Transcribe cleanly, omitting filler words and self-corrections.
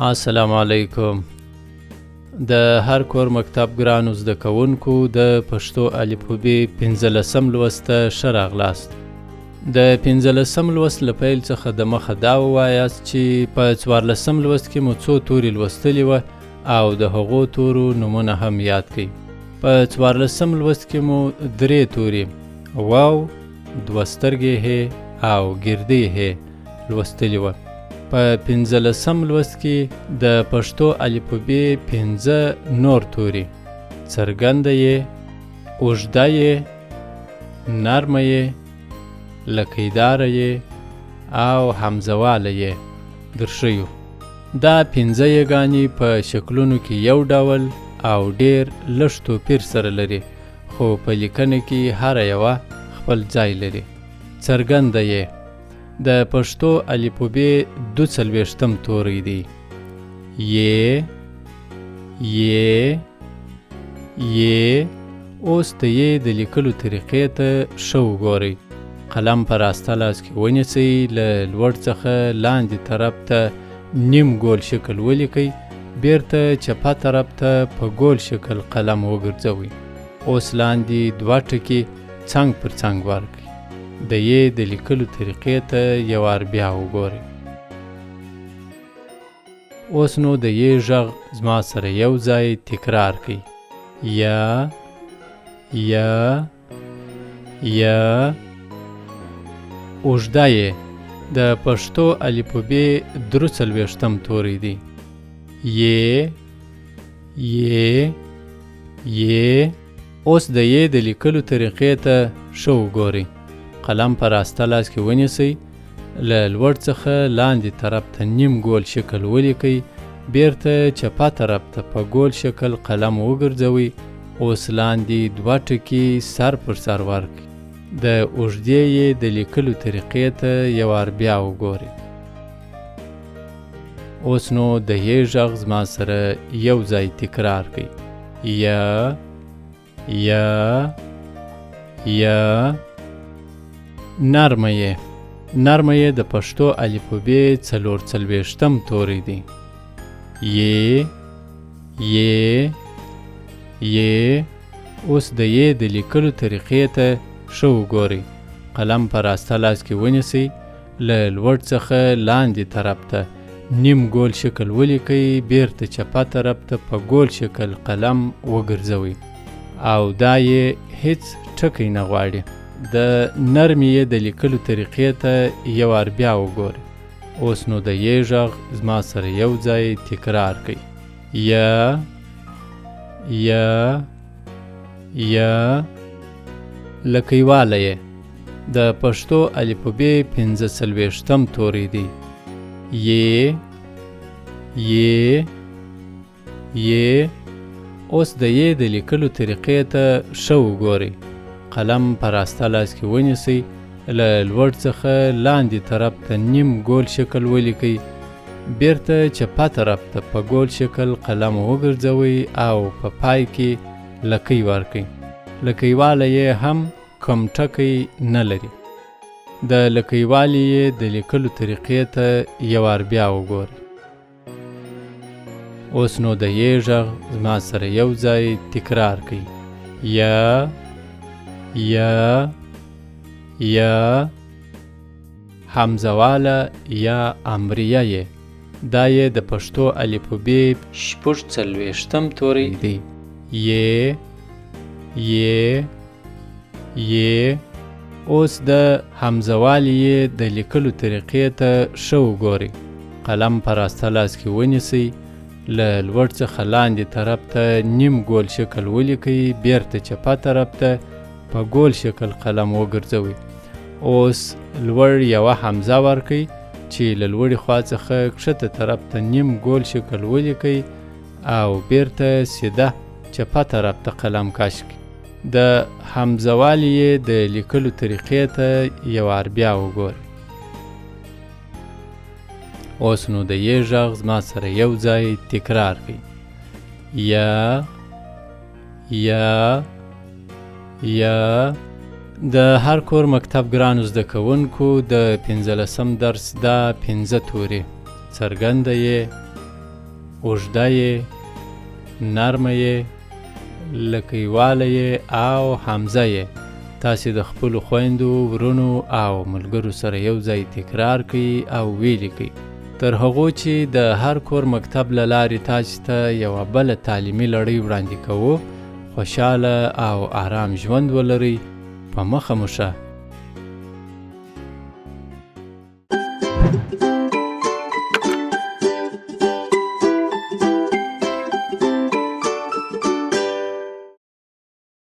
السلام علیکم. د هر کور مکتب ګرانو زده کوونکو د پښتو الفبې 15 لوست ته ښه راغلاست. د 15 لوست له پیل څخه د مخه دا ووایاست چې په 14 لوست کې مو څو توري لوستلي وه او د هغو تورو نومونه هم یاد کړئ. په 14 لوست کې مو 3 توري واو، دوه سترګې ه او ګردې ه لوستلي وه. په 15 لوست کې د پښتو الفبې 15 نور توري څرګنده یې، اوږده یې، نرمه یې، لکیداره یې او همزواله یې درښیو. دا 15 یګانې په شکلونو کې یو ډول او ډیر لږ توپیر سره لري، خو په لیکنه کې هر یوه خپل ځای لري. څرګنده یې د پښتو الفبې 42 توری دی. ی اوس د ی د لیکلو طریقې ته ښه وګورئ. قلم په راسته لاس کې ونیسئ، له لوړ څخه لاندې طرف ته نیم ګول شکل ولیکئ، بیرته چپه طرف ته په ګول شکل قلم وګرځوئ. اوس لاندې 2 ټکي څنګ پر څنګ ورکړئ. د ی د لیکلو طریقې ته یو وار بیا وګورئ. اوس نو د ی غږ زما سره یو ځای تکرار کړئ. یا اوږده ی د پښتو الفبې 43 توری دی. اوس د ی د لیکلو طریقې ته ښه وګورئ. قلم په راسته لاس کې ونیسئ، له لوړ څخه لاندې طرف ته نیم ګول شکل ولیکئ، بیرته چپه طرف ته په ګول شکل قلم وګرځوئ. اوس لاندې 2 ټکي سر پر سر ورکړئ. د اوږدې ی د لیکلو طریقې ته یو وار بیا وګورئ. اوس نو د ی غږ زما سره یو ځای تکرار کړئ. یا نرمه ی د پښتو الفبې 44 توری دی. اوس د ی د لیکلو طریقې ته ښه وګورئ. قلم په راسته لاس کې ونیسئ، له لوړ څخه لاندې طرف ته نیم ګول شکل ولیکئ، بیرته چپه طرف ته په ګول شکل قلم وګرځوئ او دا یې هیڅ ټکی نه غواړي. د نرمې ی د لیکلو طریقې ته یو وار بیا وګورئ. اوس نو د ی غږ زما سره یو ځای تکرار کړئ. یا لکیواله ی د پښتو الفبې 45 توری دی. اوس د ی د لیکلو طریقې ته ښه وګورئ. قلم په راسته لاس کې ونیسئ، له لوړ څخه لاندې طرف ته نیم ګول شکل ولیکئ، بیرته چپه طرف ته په ګول شکل قلم وګرځوئ او په پای کې لکۍ ورکئ. لکیواله ی هم کم ټکی نه لري. د لکیوالې ی د لیکلو طریقې ته یو وار بیا وګورئ. اوس نو د ی غږ زما سره یو ځای تکرار کړئ. یا همزواله یا امریه ی دا ی د پښتو الفبې 46 توری دی. اوس د همزواله ی د لیکلو طریقې ته ښه وګورئ. قلم په راسته لاس کې ونیسئ، له لوړ څخه لاندې طرف ته نیم ګول شکل ولیکئ، بیرته چپه طرف ته په ګول شکل قلم وګرځوئ. اوس لوړ یوه حمزه ورکئ چې له لوړې خوا څخه کښته طرف ته نیم ګول شکل ولیکئ او بیرته سیده چپه طرف ته قلم کش کړئ. د همزوالې ی د لیکلو طریقې ته یو وار بیا وګورئ. اوس نو د ی غږ زما سره یو ځای تکرار کړئ. یا د هر کور مکتب ګرانو زده کوونکو د 15 درس دا 15 توري څرګنده ی، اوږده یې، نرمه یې، لکیواله یې او حمزه یې تاسې د خپلو خویندو، ورونو او ملګرو سره یو ځای تکرار کړئ او ویې کړئ، تر هغو چې د هر کور مکتب له لارې تاسې ته یوه بله تعلیمي لړۍ وړاندې کوو. خوشحاله او آرام ژوند ولرئ. په مخه مو شه.